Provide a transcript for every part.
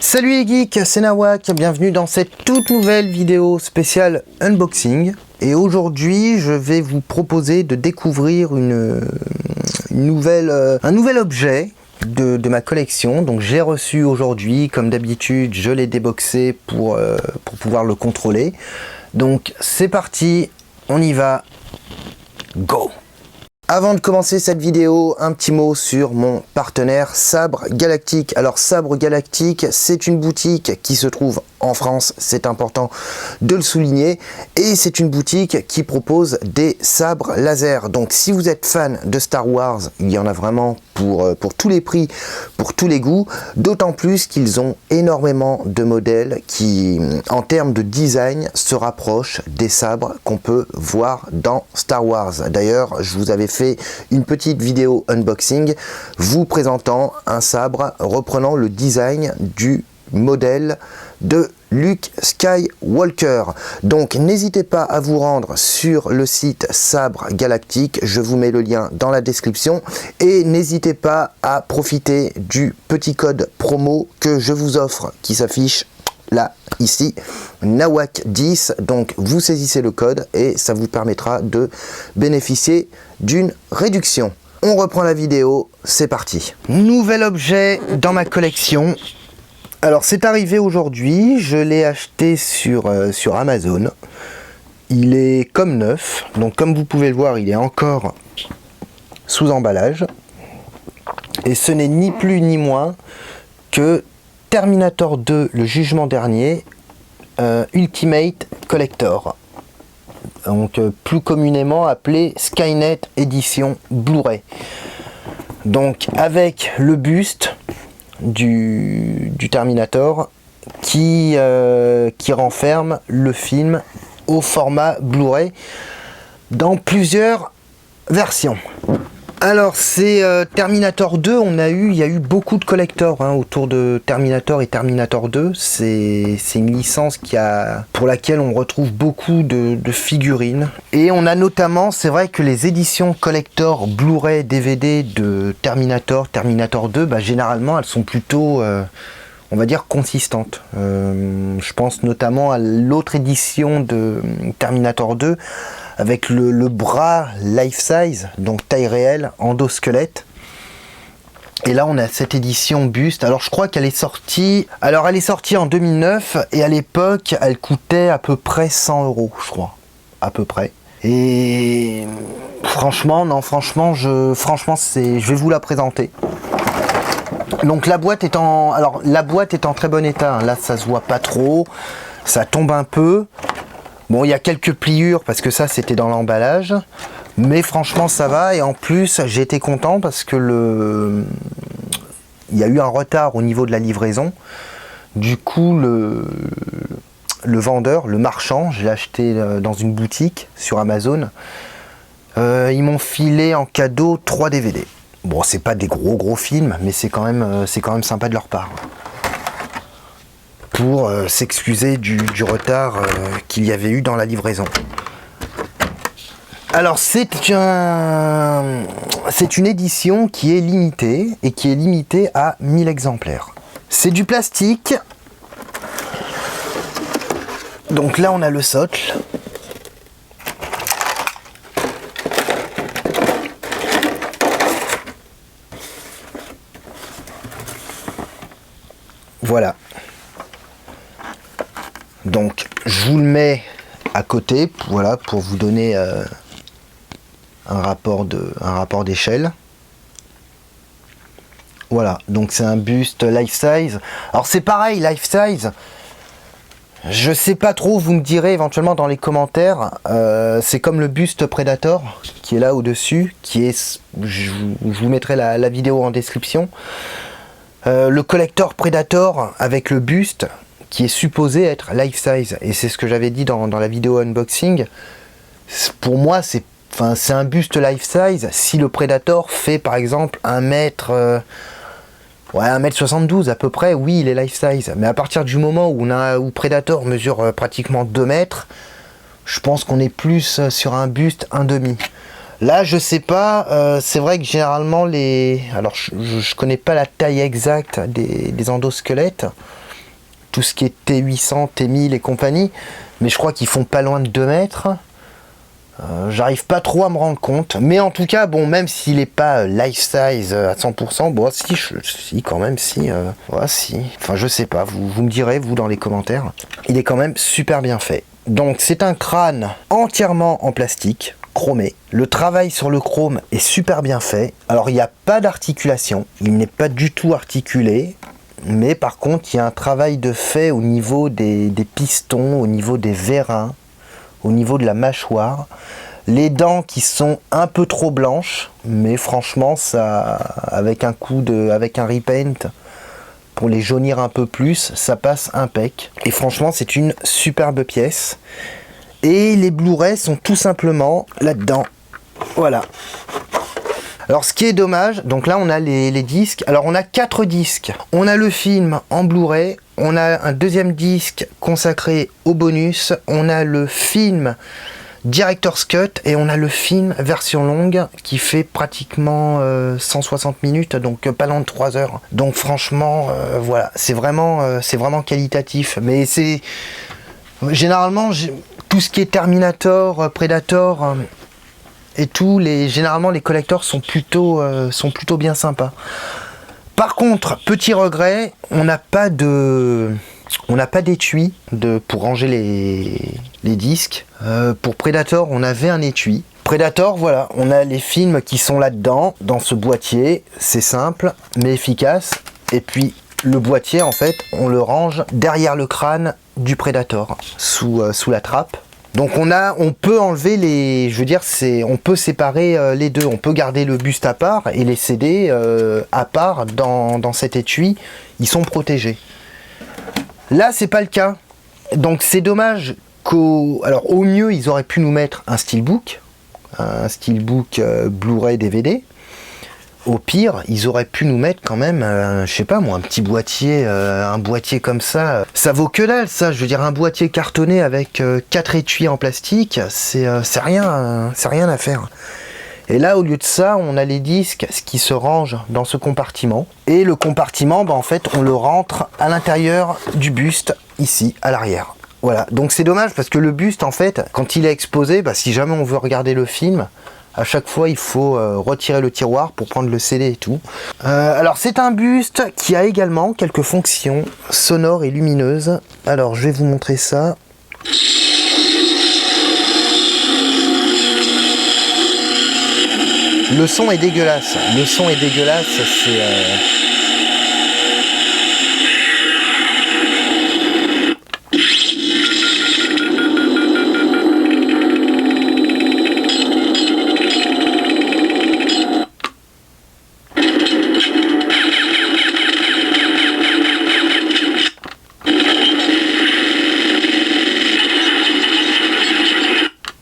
Salut les geeks, c'est Nawak, bienvenue dans cette toute nouvelle vidéo spéciale unboxing. Et aujourd'hui, je vais vous proposer de découvrir un nouvel objet de ma collection. Donc j'ai reçu aujourd'hui, comme d'habitude, je l'ai déboxé pour pouvoir le contrôler. Donc c'est parti, on y va, go! Avant de commencer cette vidéo, un petit mot sur mon partenaire Sabre Galactique. Alors Sabre Galactique, c'est une boutique qui se trouve en France, c'est important de le souligner, et c'est une boutique qui propose des sabres laser. Donc si vous êtes fan de Star Wars, il y en a vraiment pour tous les prix, pour tous les goûts, d'autant plus qu'ils ont énormément de modèles qui, en termes de design, se rapprochent des sabres qu'on peut voir dans Star Wars. D'ailleurs, je vous avais fait une petite vidéo unboxing vous présentant un sabre reprenant le design du modèle de Luke Skywalker. Donc n'hésitez pas à vous rendre sur le site Sabre Galactique, je vous mets le lien dans la description, et n'hésitez pas à profiter du petit code promo que je vous offre qui s'affiche là, ici, Nawak10. Donc vous saisissez le code et ça vous permettra de bénéficier d'une réduction. On reprend la vidéo, c'est parti. Nouvel objet dans ma collection. Alors c'est arrivé aujourd'hui, je l'ai acheté sur Amazon. Il est comme neuf, donc comme vous pouvez le voir, il est encore sous emballage. Et ce n'est ni plus ni moins que Terminator 2, le jugement dernier, Ultimate Collector. Donc plus communément appelé Skynet Edition Blu-ray. Donc avec le buste du Terminator qui renferme le film au format Blu-ray dans plusieurs versions. Alors c'est Terminator 2, il y a eu beaucoup de collectors autour de Terminator et Terminator 2. C'est une licence pour laquelle on retrouve beaucoup de figurines. Et on a notamment, c'est vrai que les éditions collector Blu-ray DVD de Terminator 2, généralement elles sont plutôt, on va dire, consistantes. Je pense notamment à l'autre édition de Terminator 2, avec le bras life size, donc taille réelle, endosquelette. Et là on a cette édition buste. Alors je crois qu'elle est sortie, en 2009, et à l'époque elle coûtait à peu près 100 €, je crois, à peu près. Et franchement, je vais vous la présenter. Donc la boîte est en très bon état, là ça se voit pas trop, ça tombe un peu. Bon, il y a quelques pliures parce que ça c'était dans l'emballage, mais franchement ça va. Et en plus j'ai été content parce que il y a eu un retard au niveau de la livraison. Du coup le vendeur, le marchand, je l'ai acheté dans une boutique sur Amazon, ils m'ont filé en cadeau 3 DVD. Bon, c'est pas des gros films, mais c'est quand même sympa de leur part, pour s'excuser du retard qu'il y avait eu dans la livraison. Alors c'est une édition qui est limitée, et qui est limitée à 1000 exemplaires. C'est du plastique. Donc là on a le socle. Voilà. Donc je vous le mets à côté, voilà, pour vous donner un rapport d'échelle. Voilà, donc c'est un buste life size. Alors c'est pareil, life size, je sais pas trop, vous me direz éventuellement dans les commentaires. C'est comme le buste Predator qui est là au dessus, je vous mettrai la vidéo en description. Le collector Predator avec le buste qui est supposé être life size, et c'est ce que j'avais dit dans la vidéo unboxing. Pour moi c'est un buste life size si le Predator fait par exemple 1m72 à peu près, oui il est life size. Mais à partir du moment où Predator mesure pratiquement 2 mètres, je pense qu'on est plus sur un buste 1,5. Là, je sais pas, c'est vrai que généralement alors je connais pas la taille exacte des endosquelettes, tout ce qui est T800, T1000 et compagnie, mais je crois qu'ils font pas loin de 2 mètres. J'arrive pas trop à me rendre compte, mais en tout cas, bon, même s'il n'est pas life size à 100%, bon, si quand même, si, si. Enfin, je sais pas, vous me direz, vous, dans les commentaires. Il est quand même super bien fait. Donc, c'est un crâne entièrement en plastique, chromé. Le travail sur le chrome est super bien fait. Alors, il n'y a pas d'articulation, il n'est pas du tout articulé. Mais par contre, il y a un travail de fait au niveau des pistons, au niveau des vérins, au niveau de la mâchoire. Les dents qui sont un peu trop blanches, mais franchement, ça, avec un repaint, pour les jaunir un peu plus, ça passe impec. Et franchement, c'est une superbe pièce. Et les Blu-ray sont tout simplement là-dedans. Voilà. Alors ce qui est dommage, donc là on a les disques, alors on a 4 disques. On a le film en Blu-ray, on a un deuxième disque consacré au bonus, on a le film Director's Cut et on a le film version longue qui fait pratiquement 160 minutes, donc pas loin de 3 heures. Donc franchement, voilà, c'est vraiment qualitatif. Mais c'est généralement tout ce qui est Terminator, Predator... et tout, généralement les collectors sont plutôt bien sympas. Par contre, petit regret, on n'a pas d'étui pour ranger les disques. Pour Predator, on avait un étui. Predator, voilà, on a les films qui sont là-dedans, dans ce boîtier. C'est simple, mais efficace. Et puis, le boîtier, en fait, on le range derrière le crâne du Predator, sous la trappe. Donc on peut enlever on peut séparer les deux, on peut garder le buste à part et les CD à part dans cet étui, ils sont protégés. Là c'est pas le cas, donc c'est dommage alors au mieux ils auraient pu nous mettre un steelbook Blu-ray DVD. Au pire, ils auraient pu nous mettre quand même, je sais pas moi, un petit boîtier, un boîtier comme ça. Ça vaut que dalle, ça. Je veux dire, un boîtier cartonné avec 4 étuis en plastique, c'est rien à faire. Et là, au lieu de ça, on a les disques qui se rangent dans ce compartiment. Et le compartiment, en fait, on le rentre à l'intérieur du buste, ici, à l'arrière. Voilà, donc c'est dommage parce que le buste, en fait, quand il est exposé, si jamais on veut regarder le film, à chaque fois, il faut retirer le tiroir pour prendre le CD et tout. Alors, c'est un buste qui a également quelques fonctions sonores et lumineuses. Alors, je vais vous montrer ça. Le son est dégueulasse. C'est...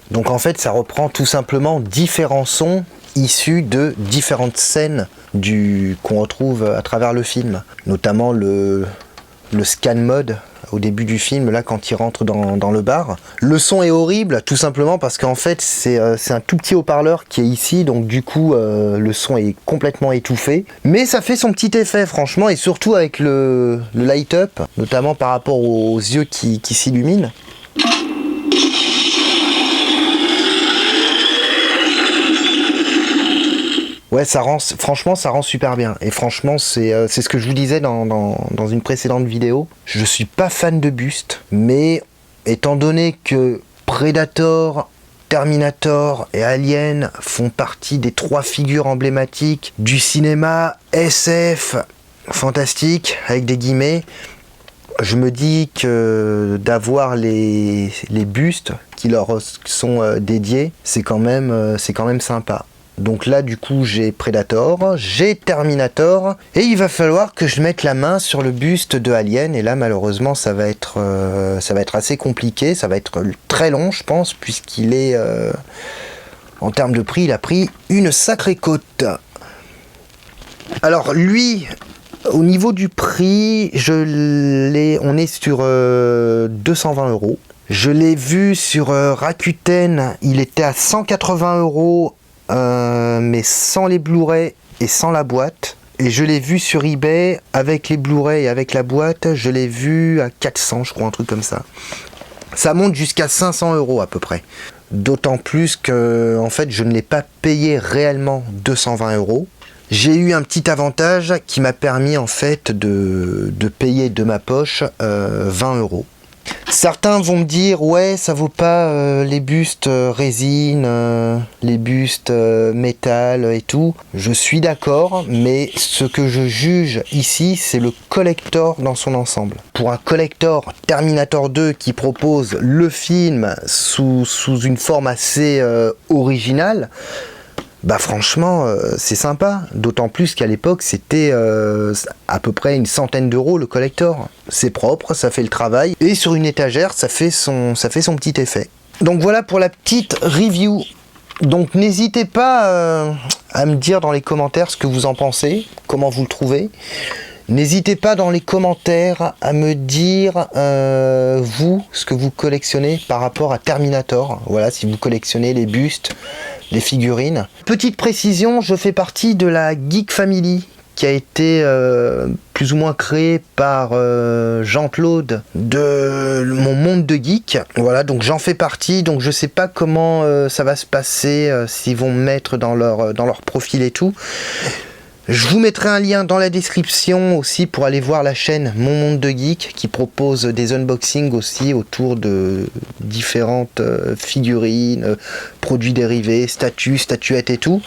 Donc en fait, ça reprend tout simplement différents sons issus de différentes scènes qu'on retrouve à travers le film. Notamment le scan mode au début du film, là quand il rentre dans le bar. Le son est horrible, tout simplement parce qu'en fait c'est un tout petit haut-parleur qui est ici, donc du coup le son est complètement étouffé. Mais ça fait son petit effet franchement, et surtout avec le light-up, notamment par rapport aux yeux qui s'illuminent. Ouais, franchement, ça rend super bien. Et franchement, c'est ce que je vous disais dans une précédente vidéo. Je suis pas fan de buste, mais étant donné que Predator, Terminator et Alien font partie des 3 figures emblématiques du cinéma SF fantastique, avec des guillemets, je me dis que d'avoir les bustes qui leur sont dédiés, c'est quand même sympa. Donc là, du coup, j'ai Predator, j'ai Terminator, et il va falloir que je mette la main sur le buste de Alien. Et là, malheureusement, ça va être assez compliqué, ça va être très long, je pense, puisqu'il est, en termes de prix, il a pris une sacrée cote. Alors lui, au niveau du prix, on est sur 220 €. Je l'ai vu sur Rakuten, il était à 180 €. Mais sans les Blu-ray et sans la boîte. Et je l'ai vu sur eBay avec les Blu-ray et avec la boîte, je l'ai vu à 400, je crois, un truc comme ça. Ça monte jusqu'à 500 € à peu près. D'autant plus que, en fait, je ne l'ai pas payé réellement 220 €. J'ai eu un petit avantage qui m'a permis, en fait, de payer de ma poche 20 €. Certains vont me dire, ouais, ça vaut pas les bustes résine, les bustes métal et tout. Je suis d'accord, mais ce que je juge ici, c'est le collector dans son ensemble. Pour un collector Terminator 2 qui propose le film sous une forme assez originale, bah franchement, c'est sympa. D'autant plus qu'à l'époque, c'était à peu près une centaine d'euros le collector. C'est propre, ça fait le travail. Et sur une étagère, ça fait son petit effet. Donc voilà pour la petite review. Donc n'hésitez pas à me dire dans les commentaires ce que vous en pensez, comment vous le trouvez. N'hésitez pas dans les commentaires à me dire, vous, ce que vous collectionnez par rapport à Terminator. Voilà, si vous collectionnez les bustes, les figurines. Petite précision, je fais partie de la Geek Family, qui a été plus ou moins créée par Jean-Claude de Mon Monde de Geek. Voilà, donc j'en fais partie, donc je sais pas comment ça va se passer, s'ils vont me mettre dans leur profil et tout. Je vous mettrai un lien dans la description aussi pour aller voir la chaîne Mon Monde de Geek qui propose des unboxings aussi autour de différentes figurines, produits dérivés, statues, statuettes et tout.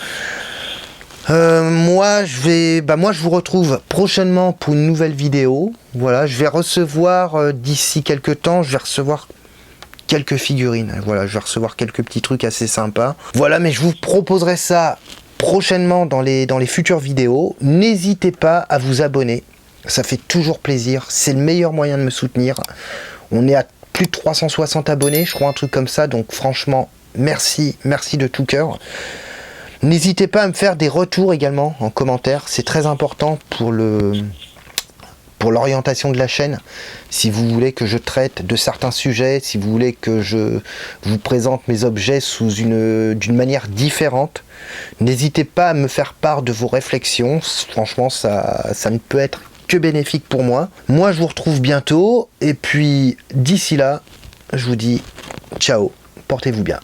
Moi je vous retrouve prochainement pour une nouvelle vidéo. Voilà, je vais recevoir d'ici quelques temps, je vais recevoir quelques figurines. Voilà, je vais recevoir quelques petits trucs assez sympas. Voilà, mais je vous proposerai ça prochainement dans les futures vidéos. N'hésitez pas à vous abonner, ça fait toujours plaisir, c'est le meilleur moyen de me soutenir. On est à plus de 360 abonnés, je crois, un truc comme ça, donc franchement merci de tout cœur. N'hésitez pas à me faire des retours également en commentaire, c'est très important pour l'orientation de la chaîne. Si vous voulez que je traite de certains sujets, si vous voulez que je vous présente mes objets d'une manière différente, n'hésitez pas à me faire part de vos réflexions. Franchement, ça ne peut être que bénéfique pour moi. Moi, je vous retrouve bientôt. Et puis, d'ici là, je vous dis ciao, portez-vous bien.